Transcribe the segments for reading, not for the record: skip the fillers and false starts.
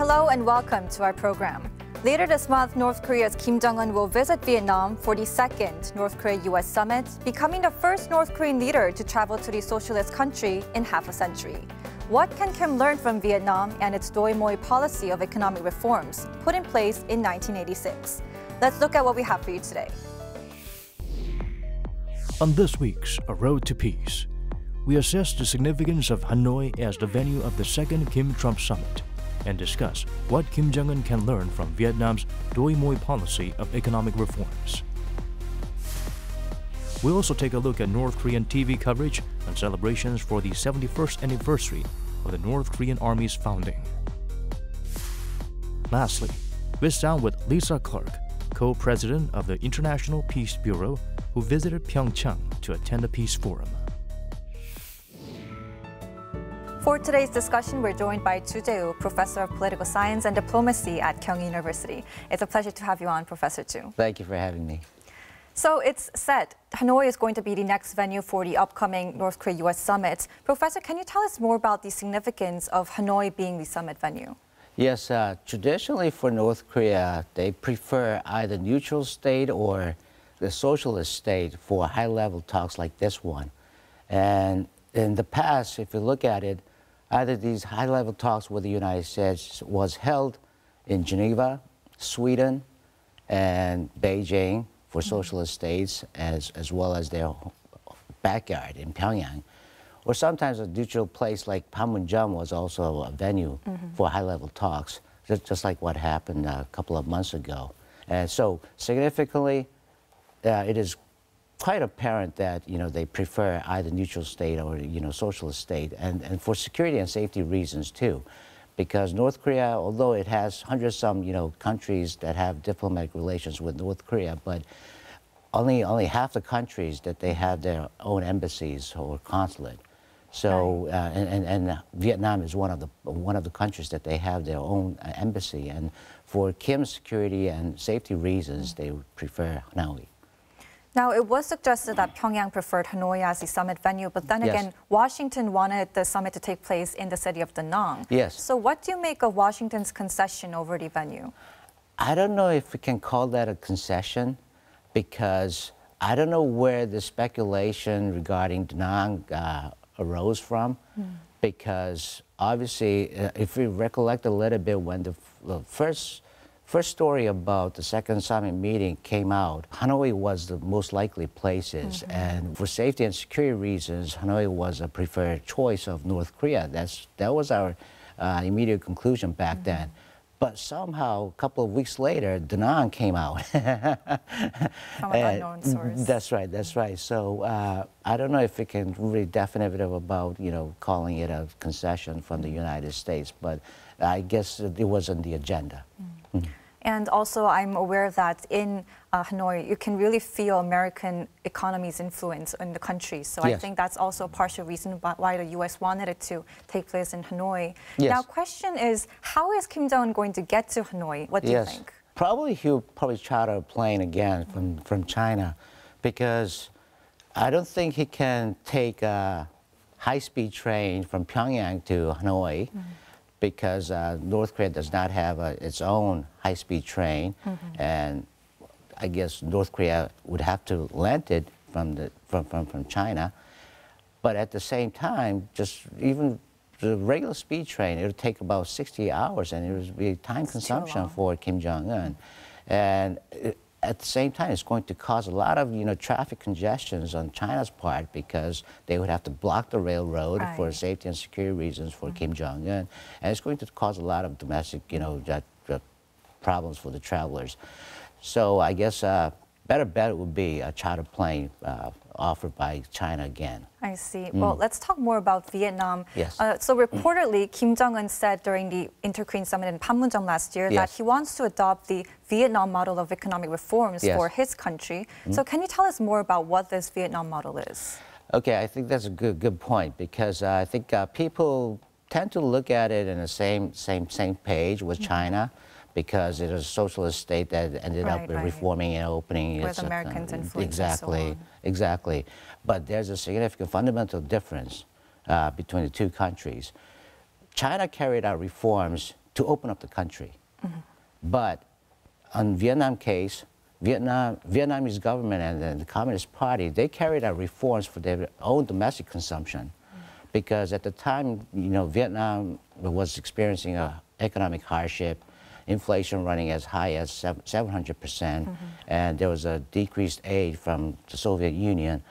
Hello and welcome to our program. Later this month, North Korea's Kim Jongun will visit Vietnam for the second North Korea-US summit, becoming the first North Korean leader to travel to the socialist country in half a century. What can Kim learn from Vietnam and its Doi Moi policy of economic reforms put in place in 1986? Let's look at what we have for you today. On this week's A Road to Peace, we assess the significance of Hanoi as the venue of the second Kim-Trump summit and discuss what Kim Jong-un can learn from Vietnam's Doi Moi policy of economic reforms. We'll also take a look at North Korean TV coverage on celebrations for the 71st anniversary of the North Korean Army's founding. Lastly, we sound with Lisa Clark, co-president of the International Peace Bureau, who visited Pyeongyang to attend a peace forum. For today's discussion, we're joined by Choo Jae-woo, Professor of Political Science and Diplomacy at Kyung Hee University. It's a pleasure to have you on, Professor Choo. Thank you for having me. So it's said Hanoi is going to be the next venue for the upcoming North Korea-US summit. Professor, can you tell us more about the significance of Hanoi being the summit venue? Yes, traditionally for North Korea, they prefer either neutral state or the socialist state for high-level talks like this one. And in the past, if you look at it, either these high-level talks with the United States was held in Geneva, Sweden, and Beijing for socialist states, as well as their backyard in Pyongyang. Or sometimes a neutral place like Panmunjeom was also a venue for high-level talks, just like what happened a couple of months ago. And so significantly, it is quite apparent that they prefer either neutral state or socialist state, and for security and safety reasons too, because North Korea, although it has hundreds-some countries that have diplomatic relations with North Korea, but only half the countries that they have their own embassies or consulate. So and Vietnam is one of the countries that they have their own embassy, and for Kim's security and safety reasons, they would prefer Hanoi. Now, it was suggested that Pyongyang preferred Hanoi as the summit venue, but then again, Washington wanted the summit to take place in the city of Da Nang. Yes. So what do you make of Washington's concession over the venue? I don't know if we can call that a concession, because I don't know where the speculation regarding Da Nang arose from, because obviously, if we recollect a little bit, when the first story about the second summit meeting came out, Hanoi was the most likely places, and for safety and security reasons, Hanoi was a preferred choice of North Korea. That was our immediate conclusion back then. But somehow, a couple of weeks later, Da Nang came out. From an unknown source. That's right, that's right. So I don't know if we can really definitive about, calling it a concession from the United States, but I guess it was on the agenda. And also, I'm aware that in Hanoi, you can really feel American economy's influence in the country. So I think that's also a partial reason why the U.S. wanted it to take place in Hanoi. Now, question is, how is Kim Jong-un going to get to Hanoi? What do you think? He'll charter a plane again from China, because I don't think he can take a high-speed train from Pyongyang to Hanoi, because North Korea does not have its own high-speed train, and I guess North Korea would have to lend it from China. But at the same time, just even the regular speed train, it would take about 60 hours, and it would be time consumption for Kim Jong-un. And at the same time, it's going to cause a lot of traffic congestions on China's part, because they would have to block the railroad for safety and security reasons for Kim Jong-un, and it's going to cause a lot of domestic problems for the travelers. So I guess better bet would be a charter plane offered by China again. I see. Well, let's talk more about Vietnam. Yes. So reportedly, Kim Jong-un said during the Inter-Korean Summit in Panmunjeom last year that he wants to adopt the Vietnam model of economic reforms for his country. So can you tell us more about what this Vietnam model is? Okay, I think that's a good point, because I think people tend to look at it in the same page with China, because it is a socialist state that ended up reforming and opening with Americans' influence. Exactly, exactly. But there's a significant fundamental difference between the two countries. China carried out reforms to open up the country. But on Vietnam case, Vietnamese government and the Communist Party, they carried out reforms for their own domestic consumption. Because at the time, Vietnam was experiencing an economic hardship, inflation running as high as 700%, and there was a decreased aid from the Soviet Union.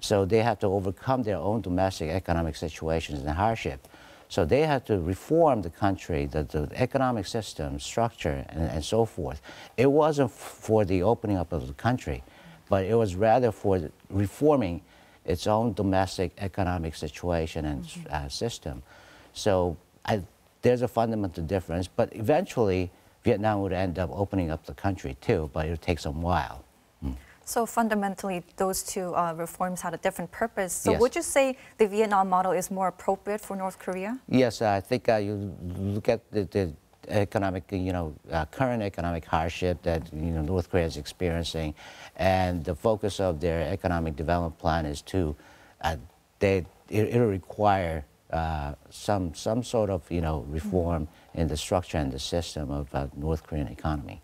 So they had to overcome their own domestic economic situations and hardship. So they had to reform the country, the economic system, structure, and so forth. It wasn't for the opening up of the country, but it was rather for reforming its own domestic economic situation and system. So there's a fundamental difference, but eventually Vietnam would end up opening up the country too, but it would take some while. So fundamentally, those two reforms had a different purpose. So Yes. would you say the Vietnam model is more appropriate for North Korea? Yes, I think you look at the economic, current economic hardship that North Korea is experiencing, and the focus of their economic development plan is to, it'll require some sort of reform in the structure and the system of North Korean economy.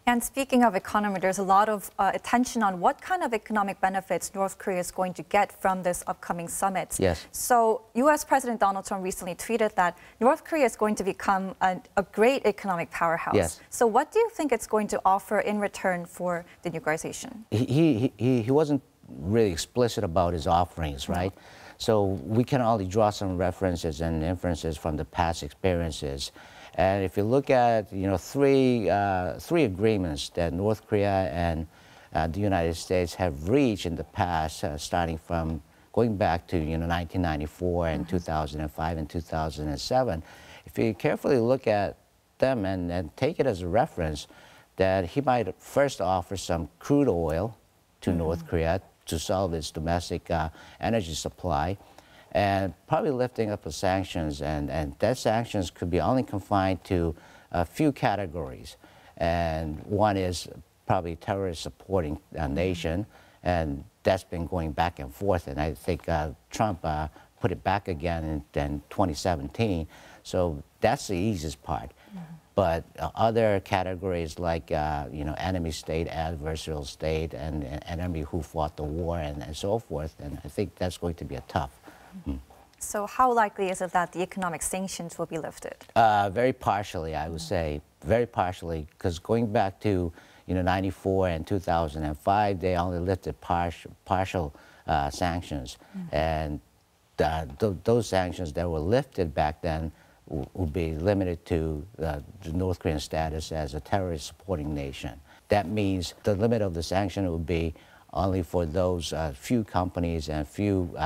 And speaking of economy, there's a lot of attention on what kind of economic benefits North Korea is going to get from this upcoming summit. Yes. So U.S. President Donald Trump recently tweeted that North Korea is going to become a great economic powerhouse. Yes. So what do you think it's going to offer in return for denuclearization? He wasn't really explicit about his offerings, right? So we can only draw some references and inferences from the past experiences. And if you look at three agreements that North Korea and the United States have reached in the past, starting from going back to 1994 and 2005 and 2007, if you carefully look at them and take it as a reference, that he might first offer some crude oil to North Korea to solve its domestic energy supply, and probably lifting up the sanctions, and that sanctions could be only confined to a few categories. And one is probably terrorist supporting a nation, and that's been going back and forth, and I think Trump put it back again in 2017. So that's the easiest part. But other categories like enemy state, adversarial state, and enemy who fought the war, and so forth, and I think that's going to be a tough. So how likely is it that the economic sanctions will be lifted? Very partially, I would say. Very partially, because going back to 94 and 2005, they only lifted partial sanctions. And those sanctions that were lifted back then would be limited to the North Korean status as a terrorist supporting nation. That means the limit of the sanction would be only for those few companies and few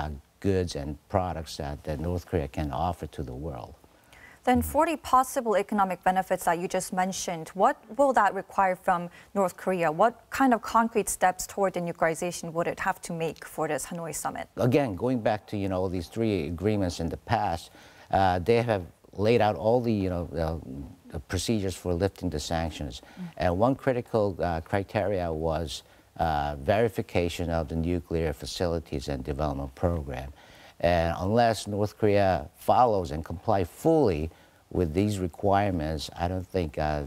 goods and products that North Korea can offer to the world. Then for the possible economic benefits that you just mentioned, what will that require from North Korea? What kind of concrete steps toward denuclearization would it have to make for this Hanoi summit? Again, going back to all these three agreements in the past, they have laid out all the the procedures for lifting the sanctions. And one critical criteria was verification of the nuclear facilities and development program. And unless North Korea follows and complies fully with these requirements, I don't think the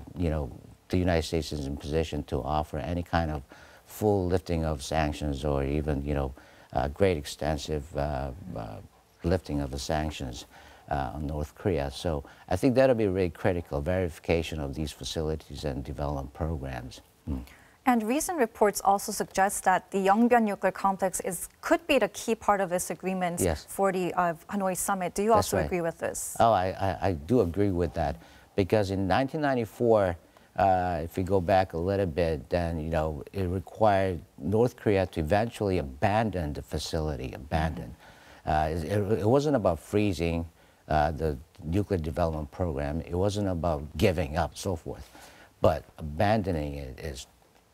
United States is in position to offer any kind of full lifting of sanctions, or even great extensive lifting of the sanctions on North Korea. So I think that'll be really critical, verification of these facilities and development programs. And recent reports also suggest that the Yongbyon nuclear complex could be the key part of this agreement for the Hanoi summit. Do you That's also right. agree with this? Oh, I do agree with that, because in 1994, if we go back a little bit, then it required North Korea to eventually abandon the facility. It wasn't about freezing the nuclear development program. It wasn't about giving up, so forth, but abandoning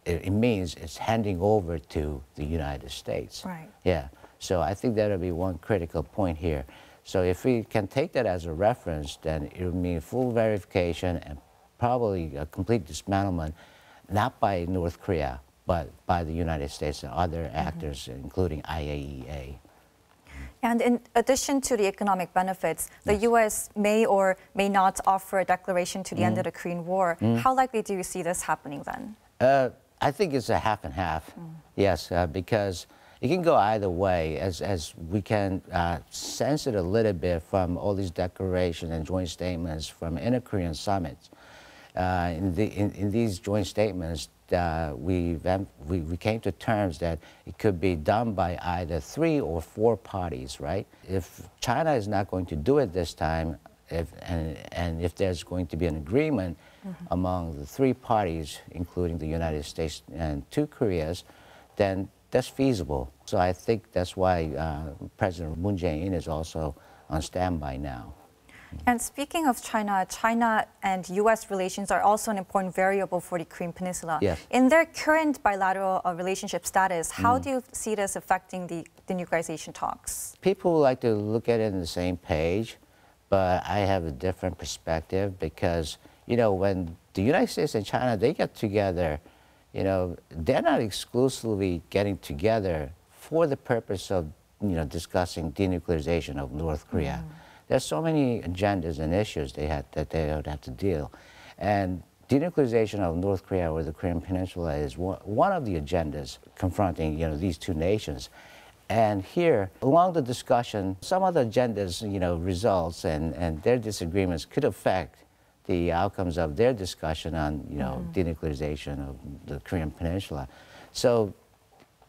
it means it's handing over to the United States. Right. Yeah. So I think that'll be one critical point here. So if we can take that as a reference, then it would mean full verification and probably a complete dismantlement, not by North Korea, but by the United States and other actors, including IAEA. And in addition to the economic benefits, the U.S. may or may not offer a declaration to the end of the Korean War. How likely do you see this happening then? I think it's a half and half, yes, because it can go either way, as we can sense it a little bit from all these declarations and joint statements from inter-Korean summits. In these joint statements, we came to terms that it could be done by either 3 or 4 parties, right? If China is not going to do it this time, and if there's going to be an agreement among the 3 parties, including the United States and 2 Koreas, then that's feasible. So I think that's why President Moon Jae-in is also on standby now. And speaking of China, China and U.S. relations are also an important variable for the Korean Peninsula. Yes. In their current bilateral relationship status, how do you see this affecting the denuclearization talks? People like to look at it in the same page, but I have a different perspective because, you know, when the United States and China, they get together, you know, they're not exclusively getting together for the purpose of, you know, discussing denuclearization of North Korea. There's so many agendas and issues that they would have to deal. And denuclearization of North Korea or the Korean Peninsula is one of the agendas confronting, you know, these 2 nations. And here, along the discussion, some of the agendas, you know, results and their disagreements could affect the outcomes of their discussion on, you know, denuclearization of the Korean Peninsula. So,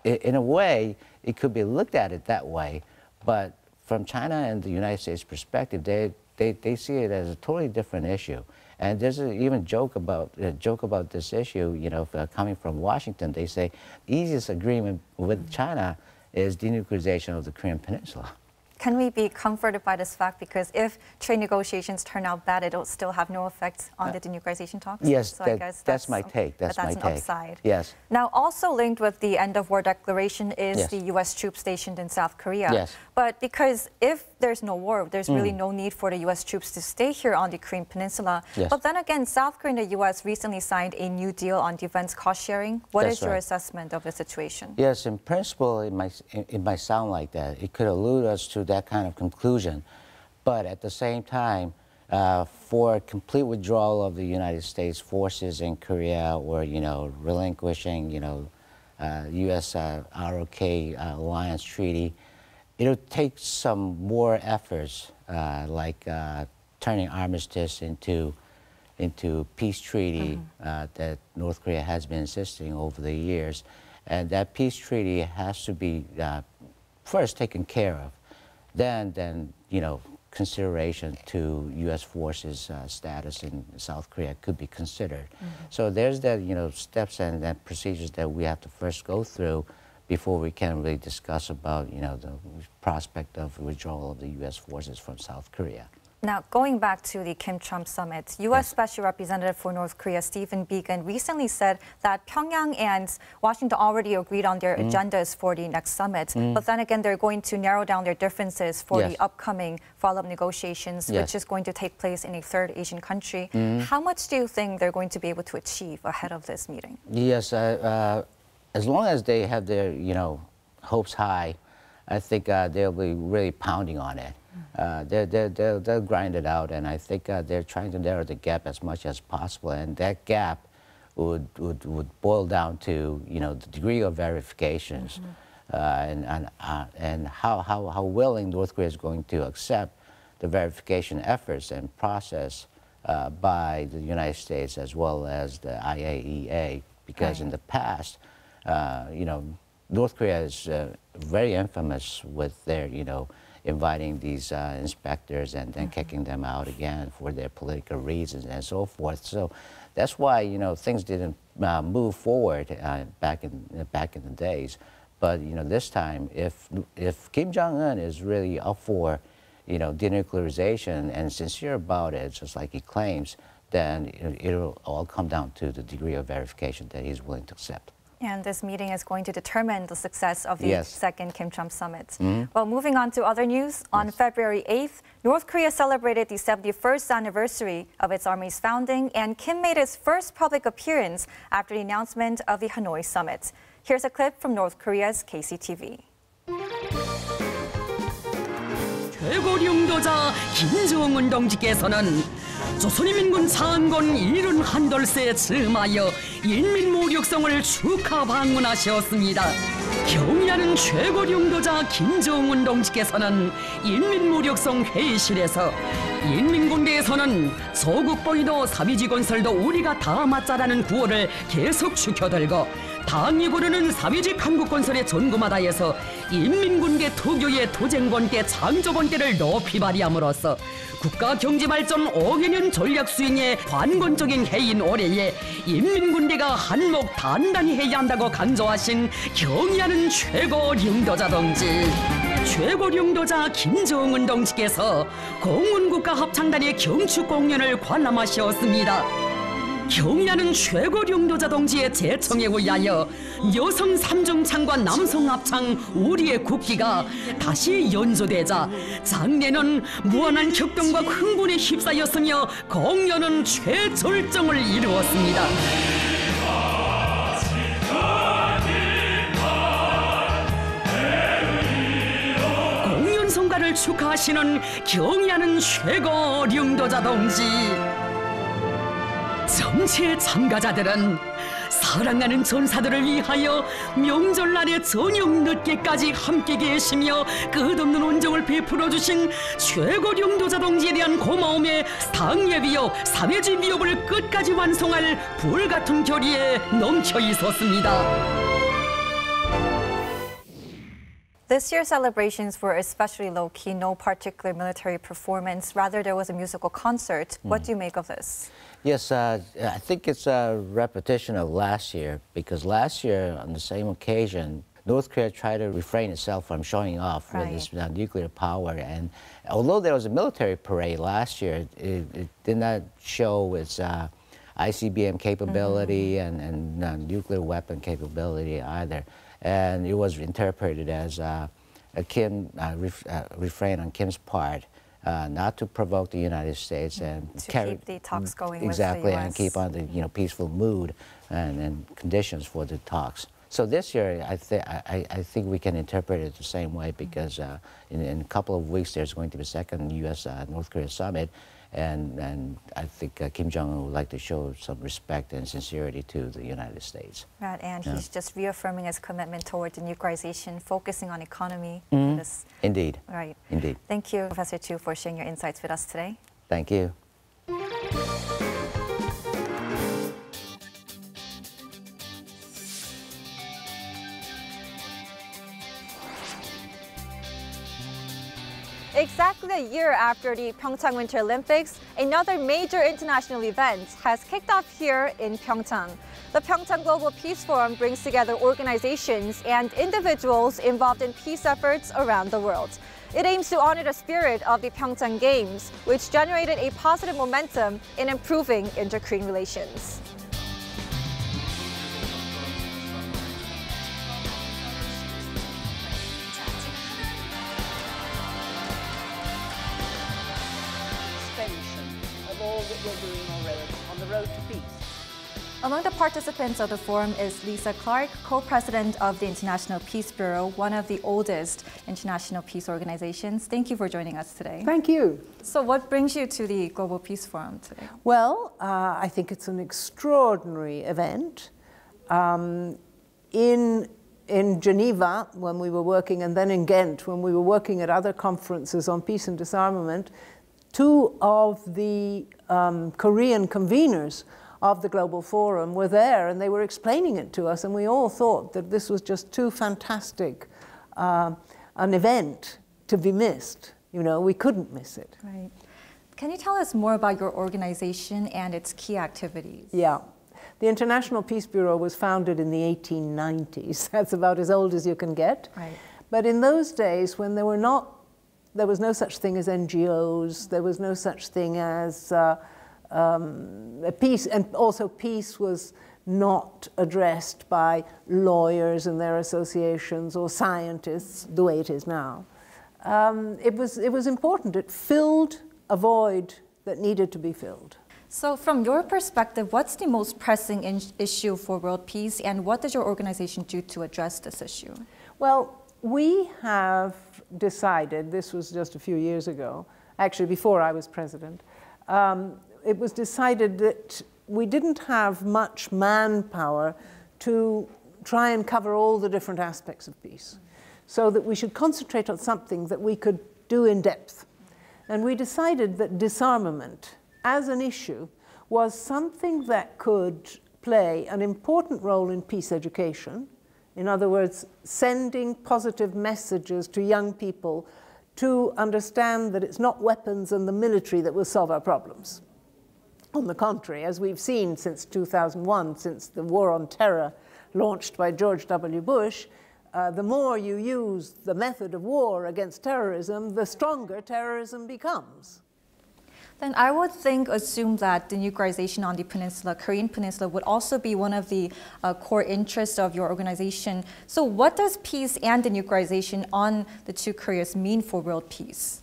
in a way, it could be looked at it that way, but from China and the United States perspective, they see it as a totally different issue. And there's even a joke about this issue, you know, coming from Washington. They say the easiest agreement with China is denuclearization of the Korean Peninsula. Can we be comforted by this fact? Because if trade negotiations turn out bad, it'll still have no effect on the denuclearization talks? Yes, so I guess that's my take. That's my an take. upside. Yes. Now, also linked with the end of war declaration is Yes. the U.S. troops stationed in South Korea. Yes. But because if there's no war, there's really no need for the U.S. troops to stay here on the Korean Peninsula. Yes. But then again, South Korea and the U.S. recently signed a new deal on defense cost sharing. What That's is your right. assessment of the situation? Yes, in principle, it might sound like that. It could allude us to that kind of conclusion. But at the same time, for complete withdrawal of the United States forces in Korea or, you know, relinquishing, you know, U.S. ROK alliance treaty, it'll take some more efforts, like turning armistice into peace treaty that North Korea has been insisting over the years. And that peace treaty has to be first taken care of. Then you know, consideration to U.S. forces status in South Korea could be considered. So there's the, you know, steps and procedures that we have to first go through before we can really discuss about, you know, the prospect of withdrawal of the U.S. forces from South Korea. Now, going back to the Kim-Trump summit, U.S. Special Representative for North Korea Stephen Biegun recently said that Pyongyang and Washington already agreed on their agendas for the next summit. But then again, they're going to narrow down their differences for the upcoming follow-up negotiations, which is going to take place in a third Asian country. How much do you think they're going to be able to achieve ahead of this meeting? Yes, as long as they have their, you know, hopes high, I think they'll be really pounding on it. They'll grind it out, and I think they're trying to narrow the gap as much as possible. And that gap would boil down to, you know, the degree of verifications and how willing North Korea is going to accept the verification efforts and process by the United States as well as the IAEA. Because in the past, you know, North Korea is very infamous with their, you know, inviting these inspectors and then kicking them out again for their political reasons and so forth. So that's why, you know, things didn't move forward back in the days. But, you know, this time, if Kim Jong-un is really up for, you know, denuclearization and sincere about it, just like he claims, then it'll all come down to the degree of verification that he's willing to accept. And this meeting is going to determine the success of the second Kim-Trump summit. Well, moving on to other news, on February 8th, North Korea celebrated the 71st anniversary of its army's founding, and Kim made his first public appearance after the announcement of the Hanoi summit. Here's a clip from North Korea's KCTV. 최고領導者김정은 동지께서는 조선인민군 장군 71돌세 즈음하여 인민모력성을 축하 방문하셨습니다. 경의하는 최고領導者김정은 동지께서는 인민모력성 회의실에서 인민군대에서는 조국보위도 사비지 건설도 우리가 다 맞자라는 구호를 계속 지켜들고 당이 부르는 사비지 한국건설의 전구마다에서 인민군대 특유의 투쟁권계 창조권계를 높이 발휘함으로써 국가경제발전 5개년 전략 수행의 관건적인 해인 올해에 인민군대가 한몫 단단히 해야 한다고 강조하신 경의하는 최고領導者동지. 최고領導者김정은 동지께서 공군국가합창단의 경축 공연을 관람하셨습니다. 경의하는 최고領導者동지의 제청에 의하여 여성 삼중창과 남성 합창 우리의 국기가 다시 연주되자 장례는 무한한 격동과 흥분에 휩싸였으며 공연은 최절정을 이루었습니다. 공연 성과를 축하하시는 경의하는 최고領導者동지. 전체 참가자들은 사랑하는 전사들을 위하여 명절날에 저녁 늦게까지 함께 계시며 끝없는 온정을 베풀어 주신 최고領導者동지에 대한 고마움에 당예비요 사회주의 미업을 끝까지 완성할 불같은 결의에 넘쳐 있었습니다. This year's celebrations were especially low-key, no particular military performance. Rather, there was a musical concert. What do you make of this? Yes, I think it's a repetition of last year, because last year, on the same occasion, North Korea tried to refrain itself from showing off with its nuclear power. And although there was a military parade last year, it did not show its ICBM capability and nuclear weapon capability either. And it was interpreted as a refrain on Kim's part, not to provoke the United States and to keep the talks going exactly, with the US. and keep on the peaceful mood and conditions for the talks. So this year, I think we can interpret it the same way, because in a couple of weeks there's going to be a second U.S.-North Korea summit, and I think Kim Jongun would like to show some respect and sincerity to the United States. Right, and he's just reaffirming his commitment toward denuclearization, focusing on economy. This. Indeed. Right. Indeed. Thank you, Professor Choo, for sharing your insights with us today. Thank you. Exactly a year after the Pyeongchang Winter Olympics, another major international event has kicked off here in Pyeongchang. The Pyeongchang Global Peace Forum brings together organizations and individuals involved in peace efforts around the world. It aims to honor the spirit of the Pyeongchang Games, which generated a positive momentum in improving inter-Korean relations. Of all that we're doing already on the road to peace. Among the participants of the forum is Lisa Clark, Co-President of the International Peace Bureau, one of the oldest international peace organizations. Thank you for joining us today. Thank you. So what brings you to the Global Peace Forum today? Well, I think it's an extraordinary event. In Geneva, when we were working, and then in Ghent, when we were working at other conferences on peace and disarmament, two of the Korean conveners of the Global Forum were there, and they were explaining it to us, and we all thought that this was just too fantastic an event to be missed. You know, we couldn't miss it. Right. Can you tell us more about your organization and its key activities? Yeah. The International Peace Bureau was founded in the 1890s. That's about as old as you can get. Right. But in those days, when there was no such thing as NGOs, there was no such thing as peace, and also peace was not addressed by lawyers and their associations or scientists the way it is now. It was important. It filled a void that needed to be filled. So from your perspective, what's the most pressing issue for world peace, and what does your organization do to address this issue? Well, we have decided, this was just a few years ago, actually before I was president, it was decided that we didn't have much manpower to try and cover all the different aspects of peace, so that we should concentrate on something that we could do in depth. And we decided that disarmament as an issue was something that could play an important role in peace education. In other words, sending positive messages to young people to understand that it's not weapons and the military that will solve our problems. On the contrary, as we've seen since 2001, since the war on terror launched by George W. Bush, the more you use the method of war against terrorism, the stronger terrorism becomes. Then I would assume that denuclearization on the peninsula, Korean peninsula, would also be one of the core interests of your organization. So what does peace and denuclearization on the two Koreas mean for world peace?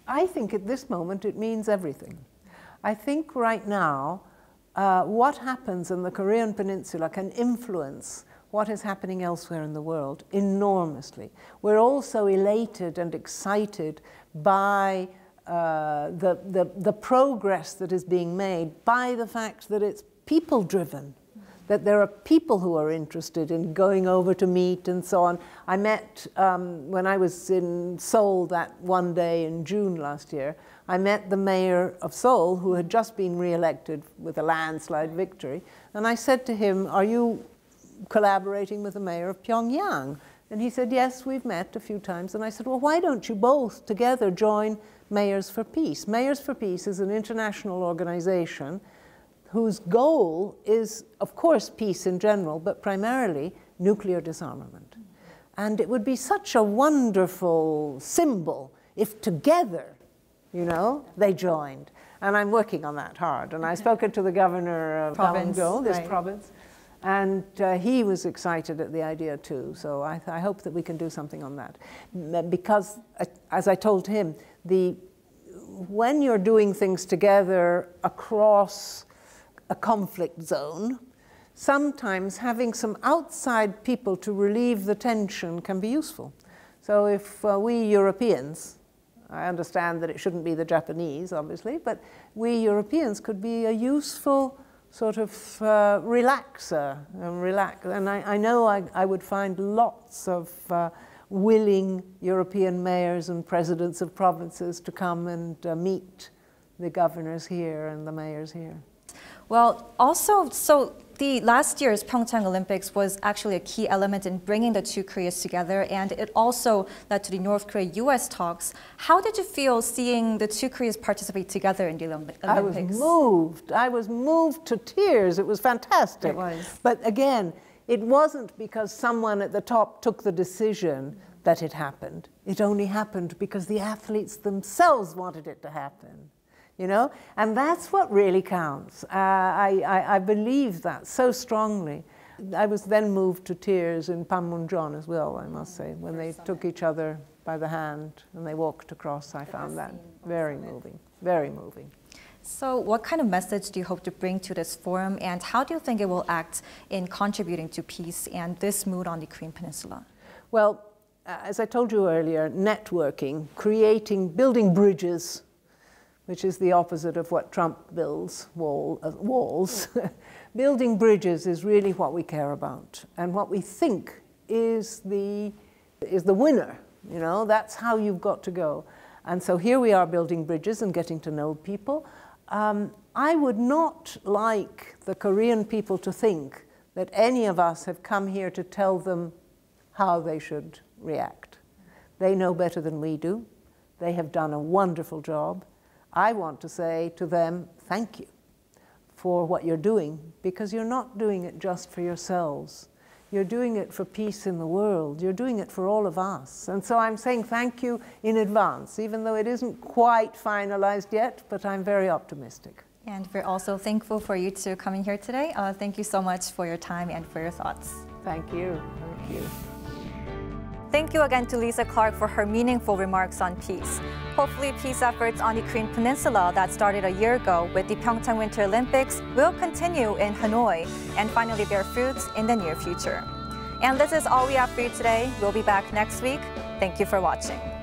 I think at this moment it means everything. I think right now what happens in the Korean peninsula can influence what is happening elsewhere in the world enormously. We're also elated and excited by the progress that is being made, by the fact that it's people-driven, that there are people who are interested in going over to meet and so on. I met, when I was in Seoul that one day in June last year, I met the mayor of Seoul, who had just been re-elected with a landslide victory, and I said to him, "Are you collaborating with the mayor of Pyongyang?" And he said, "Yes, we've met a few times." And I said, "Well, why don't you both together join Mayors for Peace?" Mayors for Peace is an international organization whose goal is, of course, peace in general, but primarily nuclear disarmament. And it would be such a wonderful symbol if together, you know, they joined. And I'm working on that hard. And I've spoken to the governor of Panmunjeom, this province, and he was excited at the idea too. So I hope that we can do something on that. Because, as I told him, when you're doing things together across a conflict zone, sometimes having some outside people to relieve the tension can be useful. So if we Europeans, I understand that it shouldn't be the Japanese, obviously, but we Europeans could be a useful sort of relaxer. And I know I would find lots of willing European mayors and presidents of provinces to come and meet the governors here and the mayors here. Well, also, so the last year's Pyeongchang Olympics was actually a key element in bringing the two Koreas together, and it also led to the North Korea-US talks. How did you feel seeing the two Koreas participate together in the Olympics? I was moved. I was moved to tears. It was fantastic. It was. But again, it wasn't because someone at the top took the decision that it happened. It only happened because the athletes themselves wanted it to happen. You know, and that's what really counts. I believe that so strongly. I was then moved to tears in Panmunjeom as well, I must say, when they took each other by the hand and they walked across. I found that very moving, very moving. So what kind of message do you hope to bring to this forum, and how do you think it will act in contributing to peace and this mood on the Korean Peninsula? Well, as I told you earlier, networking, building bridges, which is the opposite of what Trump builds, walls. Building bridges is really what we care about, and what we think is the winner. You know, that's how you've got to go. And so here we are building bridges and getting to know people. I would not like the Korean people to think that any of us have come here to tell them how they should react. They know better than we do. They have done a wonderful job. I want to say to them, thank you for what you're doing, because you're not doing it just for yourselves. You're doing it for peace in the world. You're doing it for all of us. And so I'm saying thank you in advance, even though it isn't quite finalized yet, but I'm very optimistic. And we're also thankful for you to coming here today. Thank you so much for your time and for your thoughts. Thank you. Thank you. Thank you again to Lisa Clark for her meaningful remarks on peace. Hopefully, peace efforts on the Korean Peninsula that started a year ago with the Pyeongchang Winter Olympics will continue in Hanoi and finally bear fruits in the near future. And this is all we have for you today. We'll be back next week. Thank you for watching.